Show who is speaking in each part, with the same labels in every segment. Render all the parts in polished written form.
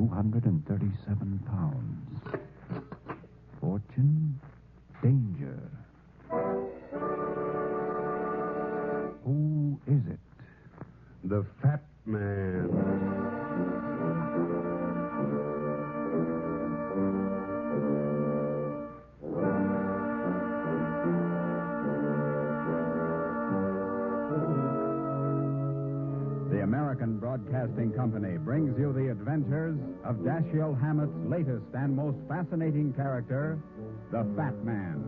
Speaker 1: 237 pounds. Fortune, danger. Who is it?
Speaker 2: The Fat Man.
Speaker 3: The American Broadcasting Company brings you the adventures of Dashiell Hammett's latest and most fascinating character, the Fat Man,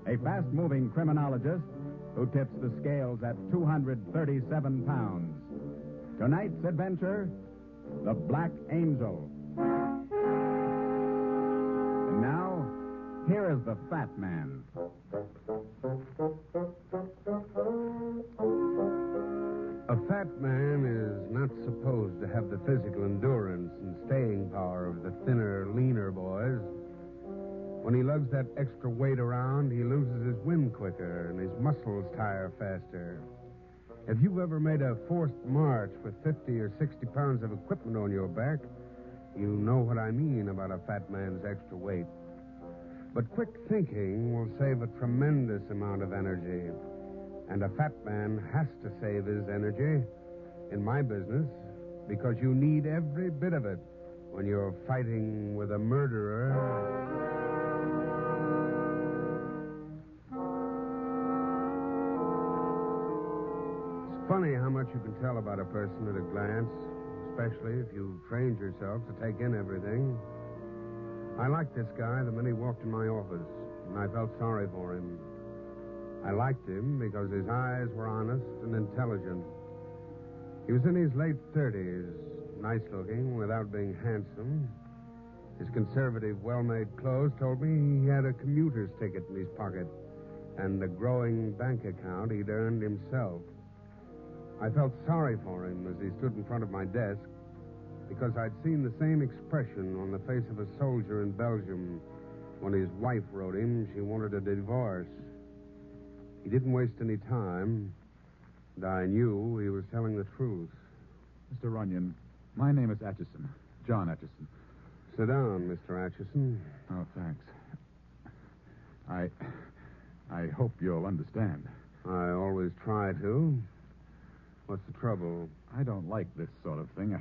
Speaker 3: a fast-moving criminologist who tips the scales at 237 pounds. Tonight's adventure, the Black Angel. And now, here is the Fat Man.
Speaker 2: A fat man is not supposed to have the physical endurance and staying power of the thinner, leaner boys. When he lugs that extra weight around, he loses his wind quicker and his muscles tire faster. If you've ever made a forced march with 50 or 60 pounds of equipment on your back, you know what I mean about a fat man's extra weight. But quick thinking will save a tremendous amount of energy. And a fat man has to save his energy in my business because you need every bit of it when you're fighting with a murderer. It's funny how much you can tell about a person at a glance, especially if you've trained yourself to take in everything. I liked this guy the minute he walked in my office, and I felt sorry for him. I liked him because his eyes were honest and intelligent. He was in his late 30s, nice-looking without being handsome. His conservative, well-made clothes told me he had a commuter's ticket in his pocket and a growing bank account he'd earned himself. I felt sorry for him as he stood in front of my desk because I'd seen the same expression on the face of a soldier in Belgium when his wife wrote him she wanted a divorce. He didn't waste any time, and I knew he was telling the truth.
Speaker 4: Mr. Runyon, my name is Atchison, John Atchison.
Speaker 2: Sit down, Mr. Atchison.
Speaker 4: Oh, thanks. I hope you'll understand.
Speaker 2: I always try to. What's the trouble?
Speaker 4: I don't like this sort of thing.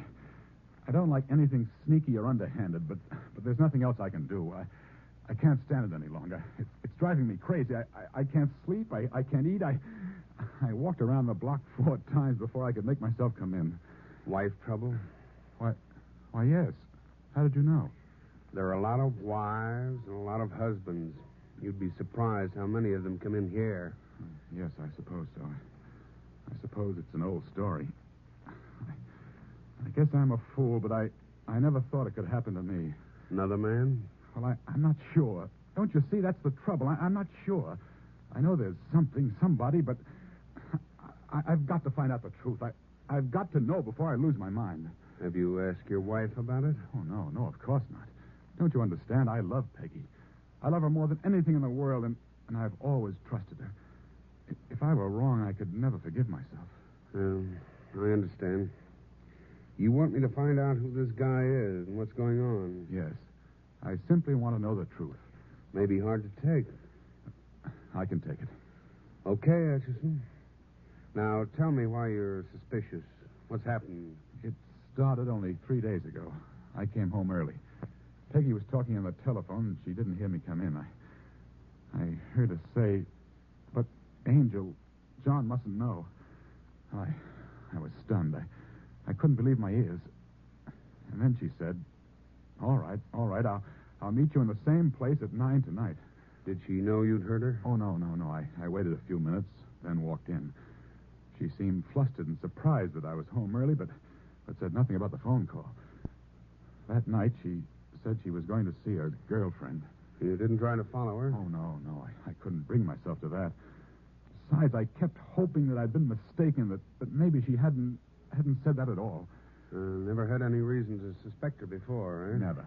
Speaker 4: I don't like anything sneaky or underhanded, but there's nothing else I can do. I can't stand it any longer. It's driving me crazy. I can't sleep. I can't eat. I walked around the block 4 times before I could make myself come in.
Speaker 2: Wife trouble?
Speaker 4: Why, yes. How did you know?
Speaker 2: There are a lot of wives and a lot of husbands. You'd be surprised how many of them come in here.
Speaker 4: Yes, I suppose so. I suppose it's an old story. I guess I'm a fool, but I never thought it could happen to me.
Speaker 2: Another man?
Speaker 4: Well, I'm not sure. Don't you see? That's the trouble. I'm not sure. I know there's somebody, but I've got to find out the truth. I've got to know before I lose my mind.
Speaker 2: Have you asked your wife about it?
Speaker 4: Oh, no, of course not. Don't you understand? I love Peggy. I love her more than anything in the world, and I've always trusted her. If I were wrong, I could never forgive myself.
Speaker 2: I understand. You want me to find out who this guy is and what's going on?
Speaker 4: Yes. I simply want to know the truth.
Speaker 2: Maybe hard to take.
Speaker 4: I can take it.
Speaker 2: Okay, Atchison. Now, tell me why you're suspicious. What's happened?
Speaker 4: It started only 3 days ago. I came home early. Peggy was talking on the telephone, and she didn't hear me come in. I heard her say, "But, Angel, John mustn't know." I was stunned. I couldn't believe my ears. And then she said, All right. I'll meet you in the same place at 9 tonight.
Speaker 2: Did she know you'd hurt her?
Speaker 4: Oh, no. I waited a few minutes, then walked in. She seemed flustered and surprised that I was home early, but said nothing about the phone call. That night, she said she was going to see her girlfriend.
Speaker 2: You didn't try to follow her?
Speaker 4: Oh, no. I couldn't bring myself to that. Besides, I kept hoping that I'd been mistaken, that maybe she hadn't said that at all.
Speaker 2: Never had any reason to suspect her before, eh?
Speaker 4: Never.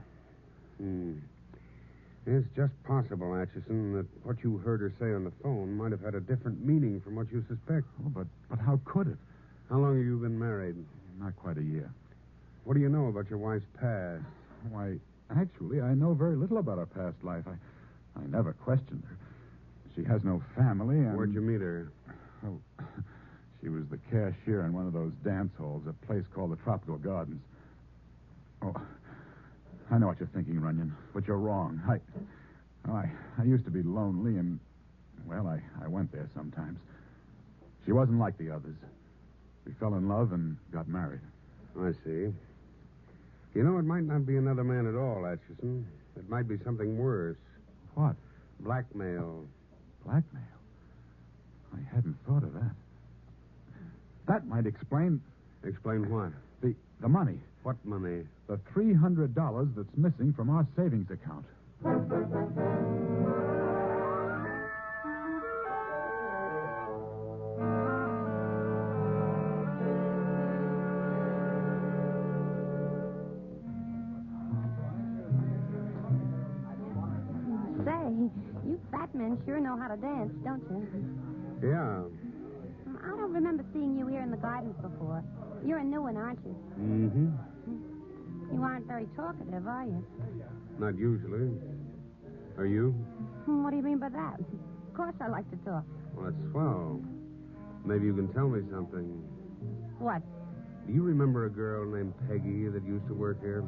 Speaker 2: It's just possible, Atchison, that what you heard her say on the phone might have had a different meaning from what you suspect.
Speaker 4: Oh, but how could it?
Speaker 2: How long have you been married?
Speaker 4: Not quite a year.
Speaker 2: What do you know about your wife's past?
Speaker 4: Why, actually, I know very little about her past life. I never questioned her. She has no family, and...
Speaker 2: Where'd you meet her?
Speaker 4: Oh, she was the cashier in one of those dance halls, a place called the Tropical Gardens. Oh, I know what you're thinking, Runyon, but you're wrong. I used to be lonely, and, well, I went there sometimes. She wasn't like the others. We fell in love and got married.
Speaker 2: I see. You know, it might not be another man at all, Atchison. It might be something worse.
Speaker 4: What?
Speaker 2: Blackmail.
Speaker 4: Blackmail? I hadn't thought of that. That might explain...
Speaker 2: Explain what?
Speaker 4: The money.
Speaker 2: What money?
Speaker 4: The $300 that's missing from our savings account.
Speaker 5: Say, you fat men sure know how to dance, don't you?
Speaker 2: Yeah.
Speaker 5: I don't remember seeing you here in the gardens before. You're a new one, aren't you?
Speaker 2: Mm-hmm.
Speaker 5: You aren't very talkative, are you?
Speaker 2: Not usually. Are you?
Speaker 5: What do you mean by that? Of course I like to talk.
Speaker 2: Well, that's swell. Maybe you can tell me something.
Speaker 5: What?
Speaker 2: Do you remember a girl named Peggy that used to work here?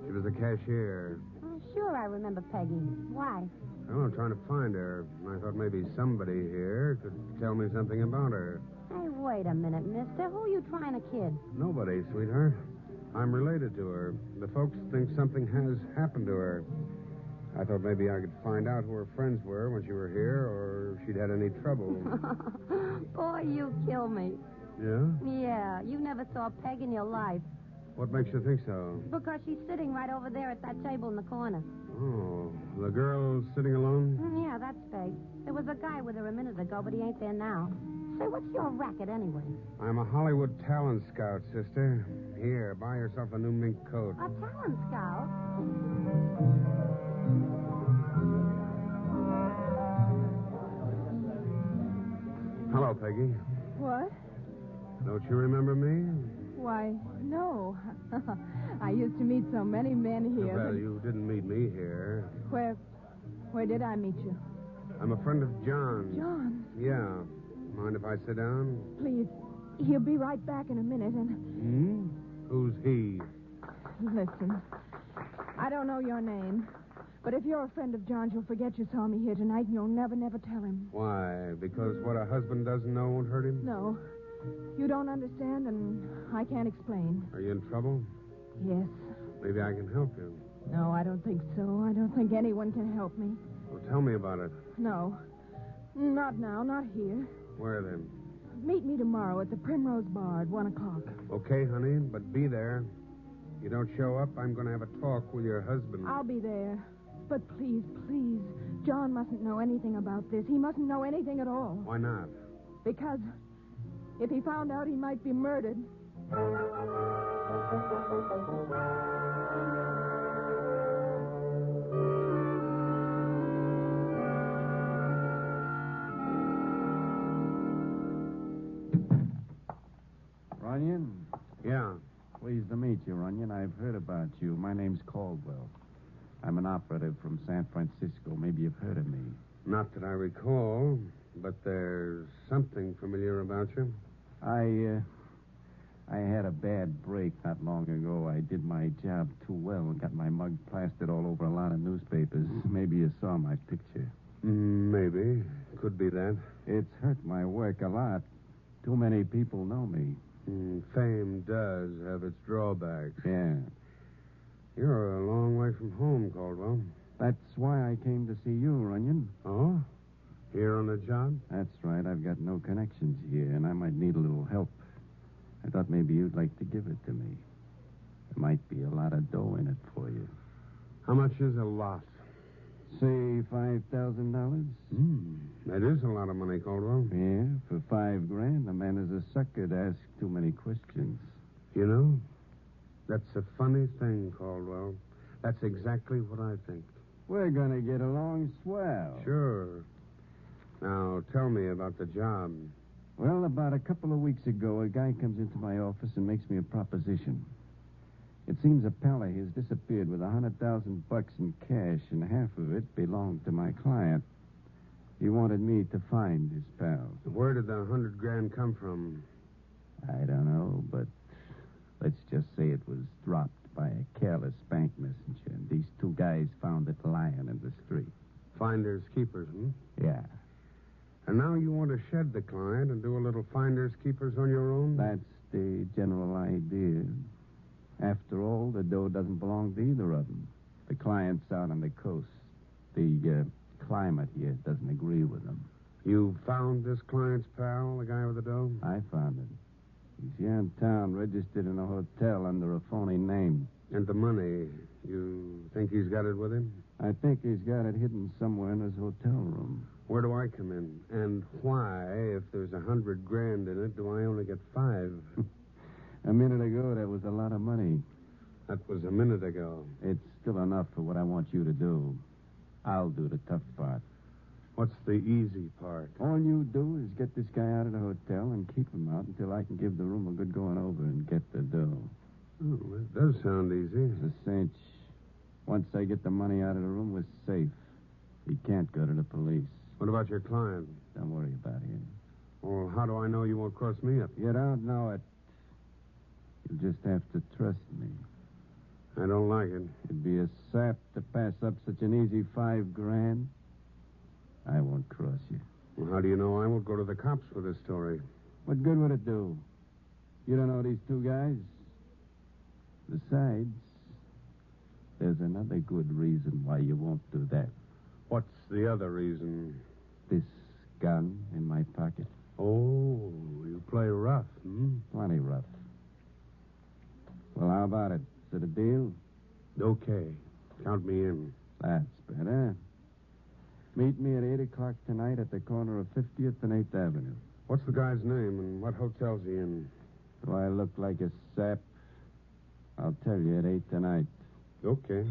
Speaker 2: She was a cashier.
Speaker 5: Oh, sure I remember Peggy. Why?
Speaker 2: Well, I'm trying to find her. I thought maybe somebody here could tell me something about her.
Speaker 5: Hey, wait a minute, mister. Who are you trying to kid?
Speaker 2: Nobody, sweetheart. I'm related to her. The folks think something has happened to her. I thought maybe I could find out who her friends were when she were here, or if she'd had any trouble.
Speaker 5: Boy, you kill me.
Speaker 2: Yeah?
Speaker 5: Yeah, you never saw Peg in your life.
Speaker 2: What makes you think so?
Speaker 5: Because she's sitting right over there at that table in the corner.
Speaker 2: Oh, the girl sitting alone?
Speaker 5: Yeah, that's Peg. There was a guy with her a minute ago, but he ain't there now. Say, what's your racket anyway?
Speaker 2: I'm a Hollywood talent scout, sister. Here, buy yourself a new mink coat.
Speaker 5: A talent scout?
Speaker 2: Hello, Peggy.
Speaker 6: What?
Speaker 2: Don't you remember me?
Speaker 6: Why, no. I used to meet so many men here.
Speaker 2: Well, you didn't meet me here.
Speaker 6: Where did I meet you?
Speaker 2: I'm a friend of John's.
Speaker 6: John,
Speaker 2: Yeah. Mind if I sit down?
Speaker 6: please. He'll be right back in a minute, and
Speaker 2: Hmm? Who's he?
Speaker 6: listen. I don't know your name, but if you're a friend of John's, you'll forget you saw me here tonight, and you'll never tell him.
Speaker 2: Why? Because what a husband doesn't know won't hurt him?
Speaker 6: No. You don't understand, and I can't explain.
Speaker 2: Are you in trouble?
Speaker 6: Yes.
Speaker 2: Maybe I can help you.
Speaker 6: No, I don't think so. I don't think anyone can help me.
Speaker 2: Well, tell me about it.
Speaker 6: No. Not now, not here.
Speaker 2: Where then?
Speaker 6: Meet me tomorrow at the Primrose Bar at 1 o'clock.
Speaker 2: Okay, honey, but be there. If you don't show up, I'm going to have a talk with your husband.
Speaker 6: I'll be there. But please, John mustn't know anything about this. He mustn't know anything at all.
Speaker 2: Why not?
Speaker 6: Because if he found out, he might be murdered.
Speaker 7: Runyon?
Speaker 2: Yeah.
Speaker 7: Pleased to meet you, Runyon. I've heard about you. My name's Caldwell. I'm an operative from San Francisco. Maybe you've heard of me.
Speaker 2: Not that I recall, but there's something familiar about you.
Speaker 7: I had a bad break not long ago. I did my job too well and got my mug plastered all over a lot of newspapers. Maybe you saw my picture.
Speaker 2: Maybe. Could be that.
Speaker 7: It's hurt my work a lot. Too many people know me.
Speaker 2: Fame does have its drawbacks.
Speaker 7: Yeah.
Speaker 2: You're a long way from home, Caldwell.
Speaker 7: That's why I came to see you, Runyon.
Speaker 2: Oh? Here on the job?
Speaker 7: That's right. I've got no connections here, and I might need a little help. I thought maybe you'd like to give it to me. There might be a lot of dough in it for you.
Speaker 2: How much is a lot?
Speaker 7: Say $5,000?
Speaker 2: That is a lot of money, Caldwell.
Speaker 7: Yeah, for $5,000, a man is a sucker to ask too many questions.
Speaker 2: You know, that's a funny thing, Caldwell. That's exactly what I think.
Speaker 7: We're going to get along swell.
Speaker 2: Sure. Now, tell me about the job.
Speaker 7: Well, about a couple of weeks ago, a guy comes into my office and makes me a proposition. It seems a pal of his disappeared with $100,000 in cash, and half of it belonged to my client. He wanted me to find his pal.
Speaker 2: Where did the $100,000 come from?
Speaker 7: I don't know, but let's just say it was dropped by a careless bank messenger, and these two guys found it lying in the street.
Speaker 2: Finders keepers,
Speaker 7: Yeah,
Speaker 2: And now you want to shed the client and do a little finders keepers on your own?
Speaker 7: that's the general idea. After all, the dough doesn't belong to either of them. The client's out on the coast. The climate here doesn't agree with them.
Speaker 2: You found this client's pal, the guy with the dough?
Speaker 7: I found him. He's here in town, registered in a hotel under a phony name.
Speaker 2: And the money, you think he's got it with him?
Speaker 7: I think he's got it hidden somewhere in his hotel room.
Speaker 2: Where do I come in? And why, if there's $100,000 in it, do I only get 5?
Speaker 7: A minute ago, that was a lot of money.
Speaker 2: That was a minute ago.
Speaker 7: It's still enough for what I want you to do. I'll do the tough part.
Speaker 2: What's the easy part?
Speaker 7: All you do is get this guy out of the hotel and keep him out until I can give the room a good going over and get the dough.
Speaker 2: Oh, that does sound easy.
Speaker 7: It's a cinch. Once I get the money out of the room, we're safe. He can't go to the police.
Speaker 2: What about your client?
Speaker 7: Don't worry about him.
Speaker 2: Well, how do I know you won't cross me up?
Speaker 7: You don't know it. You just have to trust me.
Speaker 2: I don't like it.
Speaker 7: It'd be a sap to pass up such an easy $5,000. I won't cross you.
Speaker 2: Well, how do you know I won't go to the cops for this story?
Speaker 7: What good would it do? You don't know these two guys? Besides, there's another good reason why you won't do that.
Speaker 2: What's the other reason?
Speaker 7: This gun in my pocket.
Speaker 2: Oh, you play rough,
Speaker 7: Plenty rough. Well, how about it? Is it a deal?
Speaker 2: Okay. Count me in.
Speaker 7: That's better. Meet me at 8 o'clock tonight at the corner of 50th and 8th Avenue.
Speaker 2: What's the guy's name and what hotel's he in?
Speaker 7: Do I look like a sap? I'll tell you at 8 tonight.
Speaker 2: Okay.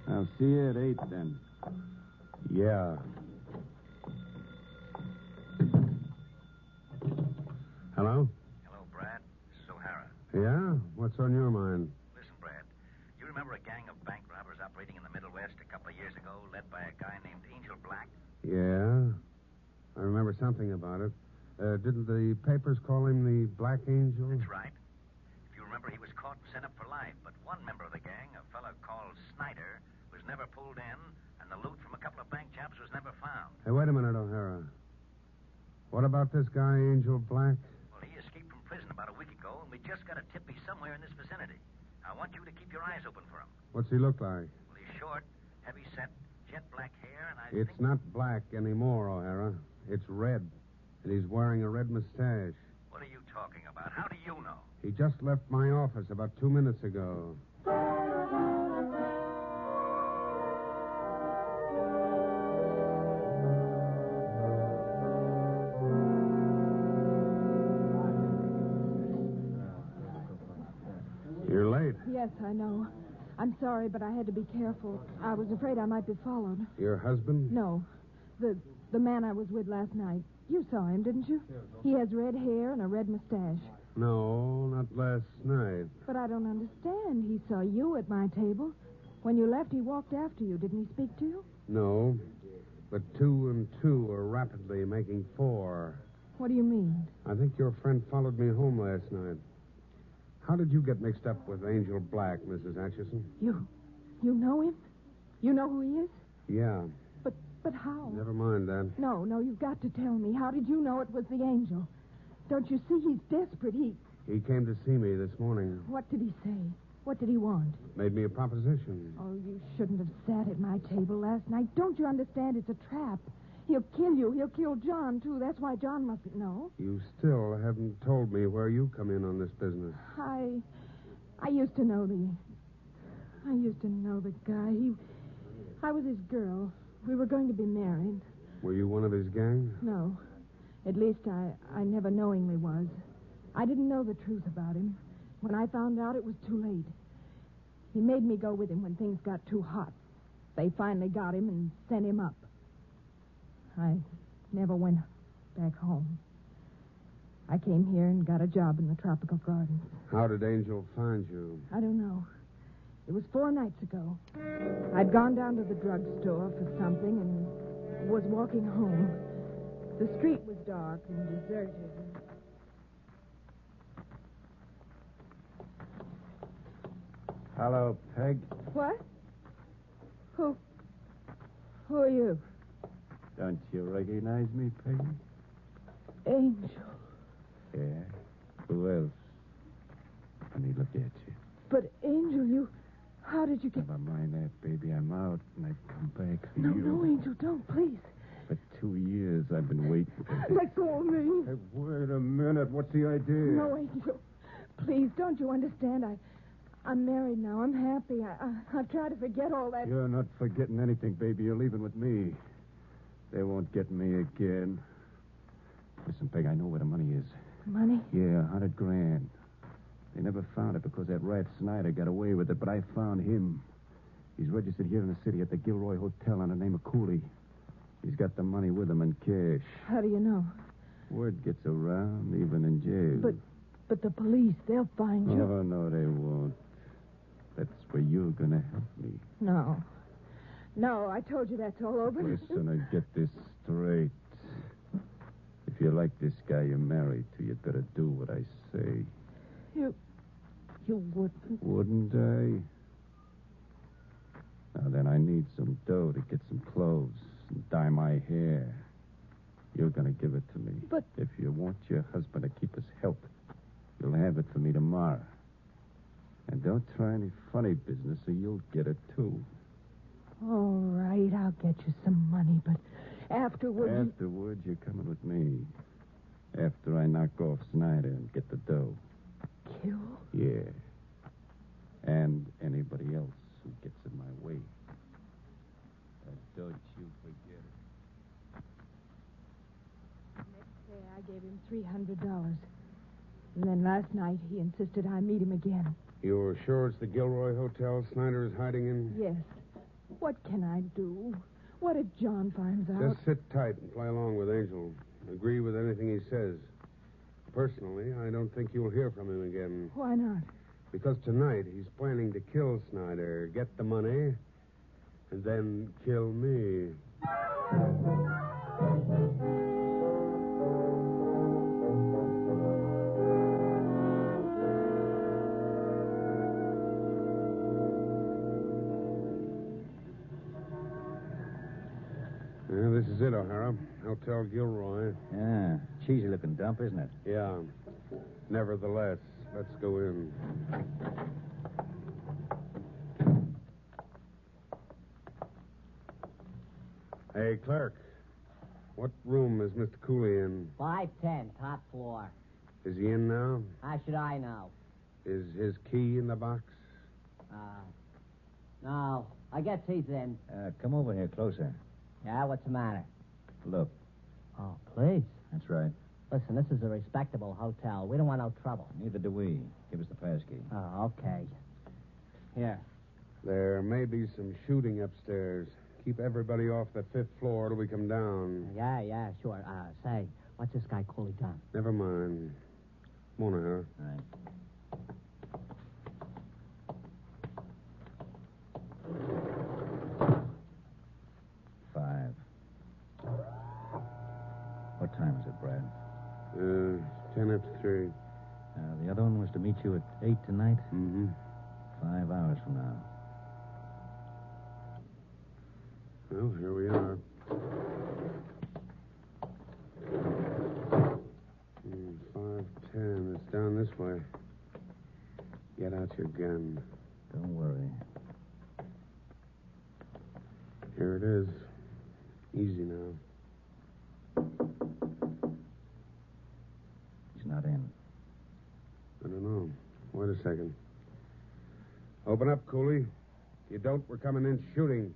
Speaker 7: I'll see you at 8 then.
Speaker 2: Yeah. Hello?
Speaker 8: Hello, Brad. This is O'Hara.
Speaker 2: Yeah? What's on your mind?
Speaker 8: Listen, Brad, you remember a gang of bank robbers operating in the Middle West a couple of years ago, led by a guy named Angel Black?
Speaker 2: Yeah. I remember something about it. Didn't the papers call him the Black Angel?
Speaker 8: That's right. If you remember, he was caught and sent up for life, but one member of the gang, a fellow called Snyder, was never pulled in, and the loot from a couple of bank jobs was never found.
Speaker 2: Hey, wait a minute, O'Hara. What about this guy, Angel Black?
Speaker 8: Well, he escaped from prison about a week ago, and we just got a tip he's somewhere in this vicinity. I want you to keep your eyes open for him.
Speaker 2: What's he look like?
Speaker 8: Well, he's short, heavy-set, jet black hair, and I
Speaker 2: It's
Speaker 8: think...
Speaker 2: not black anymore, O'Hara. It's red. And he's wearing a red mustache.
Speaker 8: What are you talking about? How do you know?
Speaker 2: He just left my office about 2 minutes ago. You're late.
Speaker 6: Yes, I know. I'm sorry, but I had to be careful. I was afraid I might be followed.
Speaker 2: Your husband?
Speaker 6: No. The man I was with last night. You saw him, didn't you? He has red hair and a red mustache.
Speaker 2: No, not last night.
Speaker 6: But I don't understand. He saw you at my table. When you left, he walked after you. Didn't he speak to you?
Speaker 2: No. But 2 and 2 are rapidly making 4.
Speaker 6: What do you mean?
Speaker 2: I think your friend followed me home last night. How did you get mixed up with Angel Black, Mrs. Atchison?
Speaker 6: You know him? You know who he is?
Speaker 2: Yeah.
Speaker 6: But how?
Speaker 2: Never mind that.
Speaker 6: No, you've got to tell me. How did you know it was the angel? Don't you see he's desperate?
Speaker 2: He came to see me this morning.
Speaker 6: What did he say? What did he want?
Speaker 2: Made me a proposition.
Speaker 6: Oh, you shouldn't have sat at my table last night. Don't you understand it's a trap? He'll kill you. He'll kill John, too. That's why John mustn't know.
Speaker 2: You still haven't told me where you come in on this business.
Speaker 6: I used to know the guy. I was his girl. We were going to be married.
Speaker 2: Were you one of his gang?
Speaker 6: No. At least I never knowingly was. I didn't know the truth about him. When I found out, it was too late. He made me go with him when things got too hot. They finally got him and sent him up. I never went back home. I came here and got a job in the tropical gardens.
Speaker 2: How did Angel find you?
Speaker 6: I don't know. It was 4 nights ago. I'd gone down to the drugstore for something and was walking home. The street was dark and deserted.
Speaker 7: Hello, Peg.
Speaker 6: What? Who are you?
Speaker 7: Don't you recognize me, Peggy?
Speaker 6: Angel.
Speaker 7: Yeah. Who else? Let me look at you.
Speaker 6: But, Angel, how did you get...
Speaker 7: Never mind that, baby. I'm out, and I've come back for
Speaker 6: No,
Speaker 7: you.
Speaker 6: no, Angel, don't, please.
Speaker 7: For 2 years, I've been waiting for this.
Speaker 6: Let go of me.
Speaker 7: Hey, wait a minute. What's the idea?
Speaker 6: No, Angel. Please, don't you understand? I'm married now. I'm happy. I'll try to forget all that.
Speaker 7: You're not forgetting anything, baby. You're leaving with me. They won't get me again. Listen, Peg, I know where the money is.
Speaker 6: Money?
Speaker 7: Yeah, $100,000. They never found it because that rat Snyder got away with it, but I found him. He's registered here in the city at the Gilroy Hotel under the name of Cooley. He's got the money with him in cash.
Speaker 6: How do you know?
Speaker 7: Word gets around, even in jail.
Speaker 6: But the police, they'll find you.
Speaker 7: Oh, no, they won't. That's where you're going to help me.
Speaker 6: No. No, I told you that's all over.
Speaker 7: Listen, I get this straight. If you like this guy you're married to, you'd better do what I say.
Speaker 6: You wouldn't.
Speaker 7: Wouldn't I? Now then, I need some dough to get some clothes and dye my hair. You're going to give it to me.
Speaker 6: But...
Speaker 7: If you want your husband to keep his health, you'll have it for me tomorrow. And don't try any funny business or you'll get it, too.
Speaker 6: All right, I'll get you some money, but afterwards...
Speaker 7: Afterwards, you're coming with me. After I knock off Snyder and get the dough.
Speaker 6: Kill?
Speaker 7: Yeah. And anybody else who gets in my way. Don't you forget it.
Speaker 6: Next day, I gave him $300. And then last night, he insisted I meet him again.
Speaker 2: You're sure it's the Gilroy Hotel Snyder is hiding in?
Speaker 6: Yes. What can I do? What if John finds out?
Speaker 2: Just sit tight and play along with Angel. Agree with anything he says. Personally, I don't think you'll hear from him again.
Speaker 6: Why not?
Speaker 2: Because tonight he's planning to kill Snyder, get the money, and then kill me. Yeah, this is it, O'Hara. Hotel Gilroy.
Speaker 8: Yeah, cheesy-looking dump, isn't it?
Speaker 2: Yeah. Nevertheless, let's go in. Hey, clerk. What room is Mr. Cooley in?
Speaker 9: 510, top floor.
Speaker 2: Is he in now?
Speaker 9: How should I know?
Speaker 2: Is his key in the box?
Speaker 9: No. I guess he's in.
Speaker 8: Come over here closer.
Speaker 9: Yeah, what's the matter?
Speaker 8: Look.
Speaker 9: Oh, please.
Speaker 8: That's right.
Speaker 9: Listen, this is a respectable hotel. We don't want no trouble.
Speaker 8: Neither do we. Give us the pass key.
Speaker 9: Oh, okay. Here.
Speaker 2: There may be some shooting upstairs. Keep everybody off the 5th floor till we come down.
Speaker 9: Yeah, sure. Say, what's this guy Cooley done?
Speaker 2: Never mind. Come on, O'Hara.
Speaker 8: All right. What time is it, Brad?
Speaker 2: 10 after 3.
Speaker 8: The other one was to meet you at 8 tonight?
Speaker 2: Mm-hmm.
Speaker 8: 5 hours from now.
Speaker 2: Well, here we are. 5:10. It's down this way. Get out your gun.
Speaker 8: Don't worry.
Speaker 2: Here it is. Easy now.
Speaker 8: He's not in.
Speaker 2: I don't know. Wait a second. Open up, Cooley. If you don't, we're coming in shooting.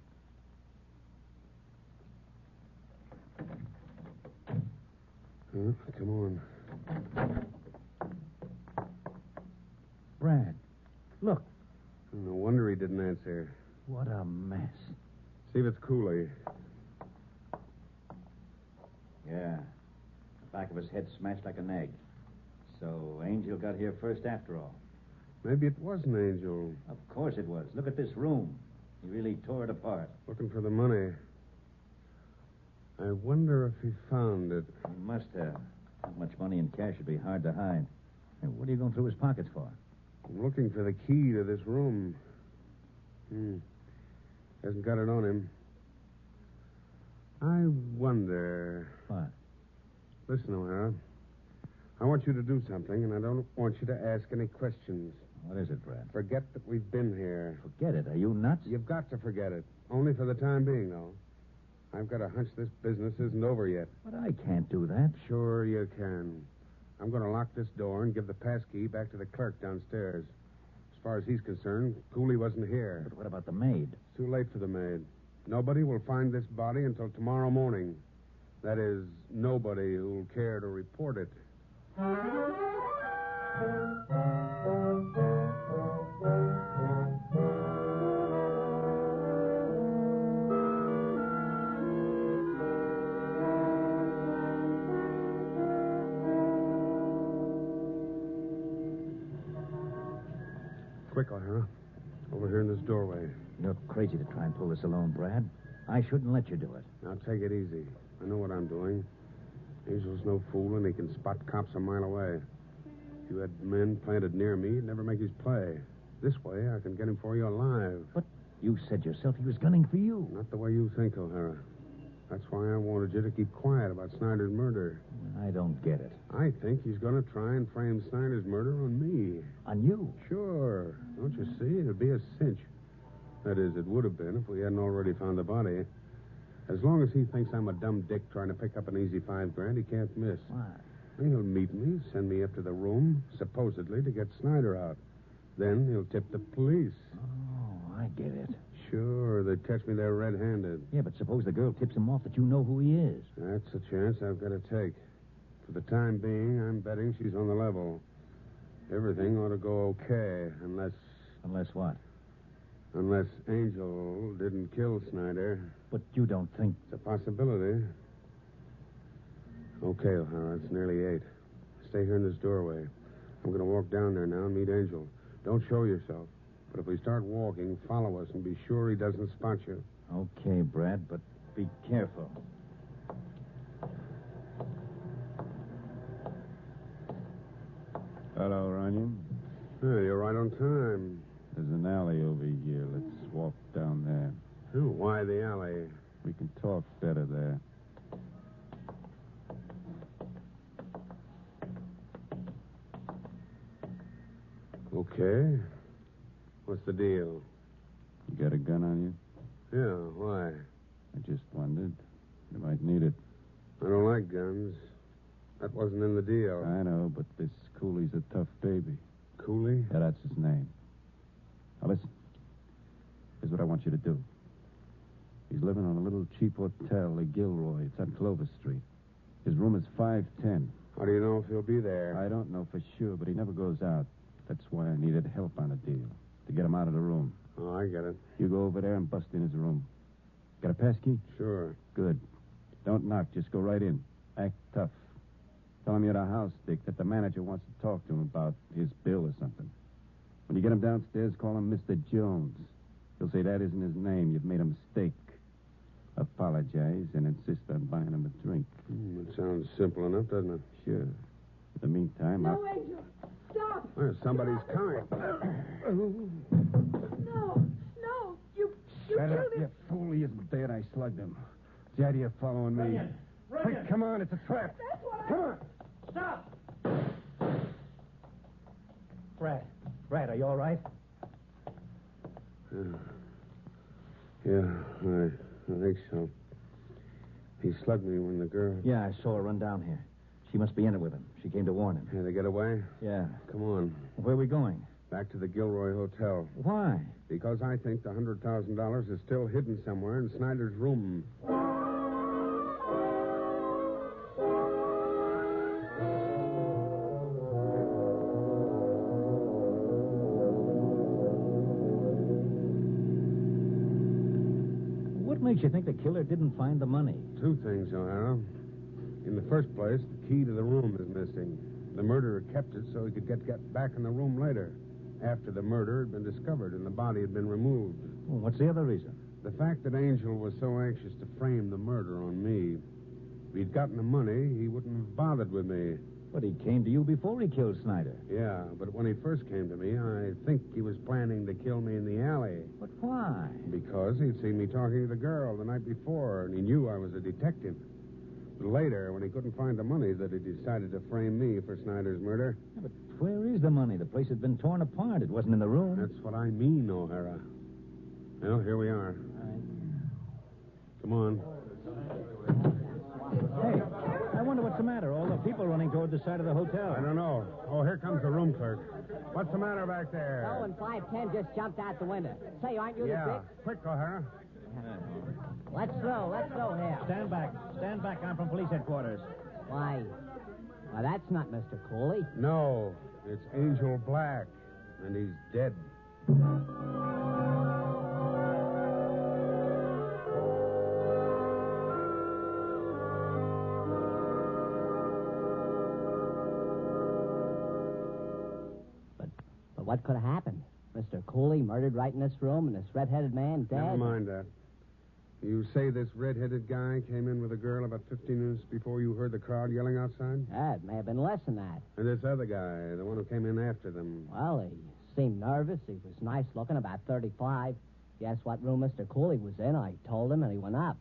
Speaker 2: Huh? Come on.
Speaker 8: Brad, look.
Speaker 2: No wonder he didn't answer.
Speaker 8: What a mess.
Speaker 2: See if it's Cooley.
Speaker 8: Yeah. The back of his head smashed like an egg. So Angel got here first after all.
Speaker 2: Maybe it was an Angel.
Speaker 8: Of course it was. Look at this room. He really tore it apart.
Speaker 2: Looking for the money. I wonder if he found it.
Speaker 8: He must have. That much money in cash would be hard to hide. Hey, what are you going through his pockets for?
Speaker 2: I'm looking for the key to this room. Hasn't got it on him. I wonder...
Speaker 8: What?
Speaker 2: Listen, O'Hara. I want you to do something, and I don't want you to ask any questions.
Speaker 8: What is it, Brad?
Speaker 2: Forget that we've been here.
Speaker 8: Forget it. Are you nuts?
Speaker 2: You've got to forget it. Only for the time being, though. I've got a hunch this business isn't over yet.
Speaker 8: But I can't do that.
Speaker 2: Sure you can. I'm going to lock this door and give the passkey back to the clerk downstairs. As far as he's concerned, Cooley wasn't here.
Speaker 8: But what about the maid?
Speaker 2: It's too late for the maid. Nobody will find this body until tomorrow morning. That is, nobody who'll care to report it. Quick, O'Hara. Over here in this doorway.
Speaker 8: You're crazy to try and pull this alone, Brad. I shouldn't let you do it.
Speaker 2: Now, take it easy. I know what I'm doing. Angel's no fool, and he can spot cops a mile away. If you had men planted near me, he'd never make his play. This way, I can get him for you alive.
Speaker 8: But you said yourself he was gunning for you.
Speaker 2: Not the way you think, O'Hara. That's why I wanted you to keep quiet about Snyder's murder.
Speaker 8: I don't get it.
Speaker 2: I think he's going to try and frame Snyder's murder on me.
Speaker 8: On you?
Speaker 2: Sure. Don't you see? It'd be a cinch. That is, it would have been if we hadn't already found the body. As long as he thinks I'm a dumb dick trying to pick up an easy $5,000, he can't miss.
Speaker 8: Why?
Speaker 2: He'll meet me, send me up to the room, supposedly to get Snyder out. Then he'll tip the police.
Speaker 8: Oh, I get it.
Speaker 2: Sure, they'd catch me there red-handed.
Speaker 8: Yeah, but suppose the girl tips him off that you know who he is.
Speaker 2: That's a chance I've got to take. For the time being, I'm betting she's on the level. Everything ought to go okay, unless...
Speaker 8: Unless what?
Speaker 2: Unless Angel didn't kill Snyder.
Speaker 8: But you don't think...
Speaker 2: It's a possibility. Okay, O'Hara, it's nearly 8. Stay here in this doorway. I'm going to walk down there now and meet Angel. Don't show yourself. But if we start walking, follow us and be sure he doesn't spot you.
Speaker 8: Okay, Brad, but be careful.
Speaker 7: Hello, Runyon.
Speaker 2: Hey, you're right on time.
Speaker 7: There's an alley over here. Let's walk down there.
Speaker 2: Oh, why the alley?
Speaker 7: We can talk better there.
Speaker 2: Okay. What's the deal?
Speaker 7: You got a gun on you?
Speaker 2: Yeah, why?
Speaker 7: I just wondered. You might need it.
Speaker 2: I don't like guns. That wasn't in the deal.
Speaker 7: I know, but this Cooley's a tough baby.
Speaker 2: Cooley?
Speaker 7: Yeah, that's his name. Now, listen. Here's what I want you to do. He's living on a little cheap hotel at Gilroy. It's on Clover Street. His room is 510.
Speaker 2: How do you know if he'll be there?
Speaker 7: I don't know for sure, but he never goes out. That's why I needed help on a deal. To get him out of the room.
Speaker 2: Oh, I get it.
Speaker 7: You go over there and bust in his room. Got a pass key?
Speaker 2: Sure.
Speaker 7: Good. Don't knock. Just go right in. Act tough. Tell him you're at a house, Dick, that the manager wants to talk to him about his bill or something. When you get him downstairs, call him Mr. Jones. He'll say that isn't his name. You've made a mistake. Apologize and insist on buying him a drink.
Speaker 2: It sounds simple enough, doesn't it?
Speaker 7: Sure. In the meantime,
Speaker 6: No, Angel. Stop.
Speaker 2: Well, somebody's coming.
Speaker 6: No. No. You
Speaker 7: Shut
Speaker 6: killed
Speaker 7: up,
Speaker 6: him.
Speaker 7: you fool. He isn't dead. I slugged him. What's the idea of following me? Hey, come on. It's a trap.
Speaker 6: That's what I...
Speaker 7: Come on.
Speaker 9: Stop! Brad, are you all right?
Speaker 2: Yeah, I think so. He slugged me when the girl...
Speaker 8: Yeah, I saw her run down here. She must be in it with him. She came to warn him.
Speaker 2: Had to get away?
Speaker 8: Yeah.
Speaker 2: Come on.
Speaker 8: Where are we going?
Speaker 2: Back to the Gilroy Hotel.
Speaker 8: Why?
Speaker 2: Because I think the $100,000 is still hidden somewhere in Snyder's room.
Speaker 8: What makes you think the killer didn't find the money?
Speaker 2: 2 things, O'Hara. In the first place, the key to the room is missing. The murderer kept it so he could get back in the room later, after the murder had been discovered and the body had been removed.
Speaker 10: Well, what's the other reason?
Speaker 2: The fact that Angel was so anxious to frame the murder on me. If he'd gotten the money, he wouldn't have bothered with me.
Speaker 10: But he came to you before he killed Snyder.
Speaker 2: Yeah, but when he first came to me, I think he was planning to kill me in the alley.
Speaker 10: But why?
Speaker 2: Because he'd seen me talking to the girl the night before, and he knew I was a detective. But later, when he couldn't find the money, that he decided to frame me for Snyder's murder.
Speaker 10: Yeah, but where is the money? The place had been torn apart. It wasn't in the room.
Speaker 2: That's what I mean, O'Hara. Well, here we are. Come on.
Speaker 10: Hey, I wonder what's the matter. All the people running toward the side of the hotel.
Speaker 2: I don't know. Oh, here comes the room clerk. What's the matter back there?
Speaker 9: Oh, and 510 just jumped out the window. Say, aren't you
Speaker 2: Yeah,
Speaker 9: the
Speaker 2: quick, O'Hara.
Speaker 9: Let's go here.
Speaker 10: Stand back. Stand back. I'm from police headquarters.
Speaker 9: Why, that's not Mr. Cooley.
Speaker 2: No, it's Angel Black, and he's dead.
Speaker 9: But what could have happened? Mr. Cooley murdered right in this room, and this red-headed man dead.
Speaker 2: Never mind that. You say this red-headed guy came in with a girl about 15 minutes before you heard the crowd yelling outside?
Speaker 9: Yeah, it may have been less than that.
Speaker 2: And this other guy, the one who came in after them.
Speaker 9: Well, he seemed nervous. He was nice-looking, about 35. He asked what room Mr. Cooley was in. I told him, and he went up.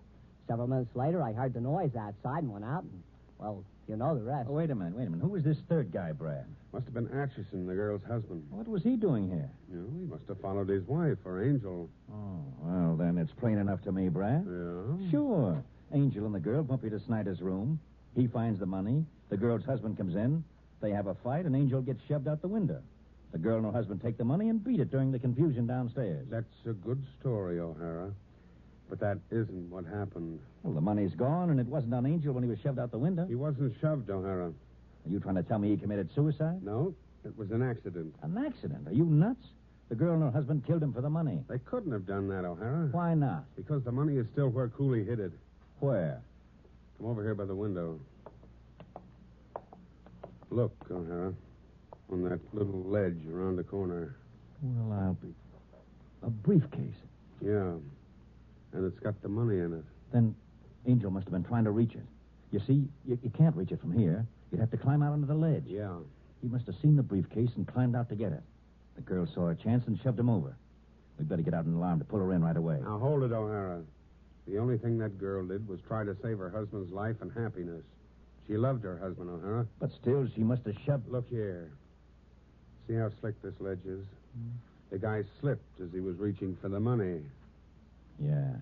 Speaker 9: Several minutes later, I heard the noise outside and went out, and, well, you know the rest.
Speaker 10: Oh, wait a minute. Who was this third guy, Brad?
Speaker 2: Must have been Atchison, the girl's husband.
Speaker 10: What was he doing here?
Speaker 2: You know, he must have followed his wife, or Angel.
Speaker 10: Oh, well, then it's plain enough to me, Brad.
Speaker 2: Yeah?
Speaker 10: Sure. Angel and the girl bump into Snyder's room. He finds the money. The girl's husband comes in. They have a fight, and Angel gets shoved out the window. The girl and her husband take the money and beat it during the confusion downstairs.
Speaker 2: That's a good story, O'Hara. But that isn't what happened.
Speaker 10: Well, the money's gone, and it wasn't on Angel when he was shoved out the window.
Speaker 2: He wasn't shoved, O'Hara.
Speaker 10: Are you trying to tell me he committed suicide?
Speaker 2: No, it was an accident.
Speaker 10: An accident? Are you nuts? The girl and her husband killed him for the money.
Speaker 2: They couldn't have done that, O'Hara.
Speaker 10: Why not?
Speaker 2: Because the money is still where Cooley hid it.
Speaker 10: Where?
Speaker 2: Come over here by the window. Look, O'Hara, on that little ledge around the corner.
Speaker 10: Well, I'll be... A briefcase.
Speaker 2: Yeah, and it's got the money in it.
Speaker 10: Then Angel must have been trying to reach it. You see, you can't reach it from here. You'd have to climb out onto the ledge.
Speaker 2: Yeah.
Speaker 10: He must have seen the briefcase and climbed out to get it. The girl saw a chance and shoved him over. We'd better get out an alarm to pull her in right away.
Speaker 2: Now, hold it, O'Hara. The only thing that girl did was try to save her husband's life and happiness. She loved her husband, O'Hara.
Speaker 10: But still, she must have shoved...
Speaker 2: Look here. See how slick this ledge is? The guy slipped as he was reaching for the money.
Speaker 10: Yeah.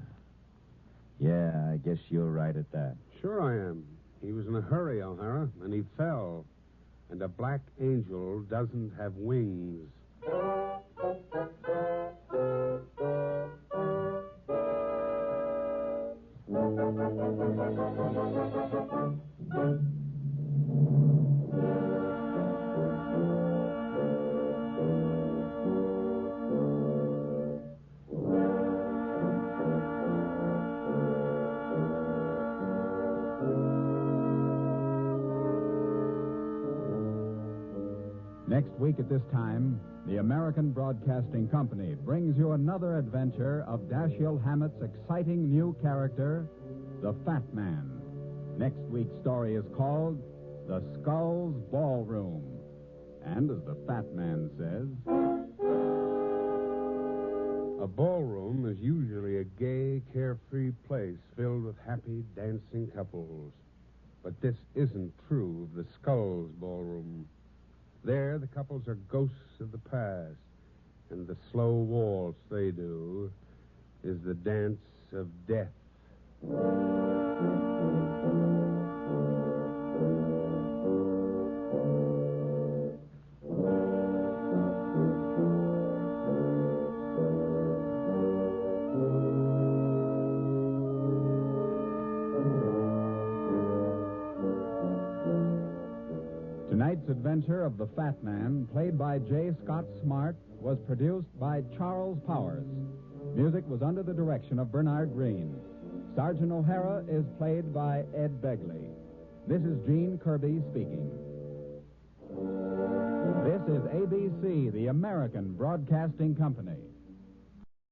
Speaker 10: Yeah, I guess you're right at that.
Speaker 2: Sure I am. He was in a hurry, O'Hara, and he fell. And a black angel doesn't have wings.
Speaker 3: Next week at this time, the American Broadcasting Company brings you another adventure of Dashiell Hammett's exciting new character, the Fat Man. Next week's story is called The Skull's Ballroom. And as the Fat Man says...
Speaker 2: A ballroom is usually a gay, carefree place filled with happy, dancing couples. But this isn't true of the Skull's Ballroom. There, the couples are ghosts of the past, and the slow waltz they do is the dance of death.
Speaker 3: Tonight's adventure of the Fat Man, played by J. Scott Smart, was produced by Charles Powers. Music was under the direction of Bernard Green. Sergeant O'Hara is played by Ed Begley. This is Gene Kirby speaking. is ABC, the American Broadcasting Company.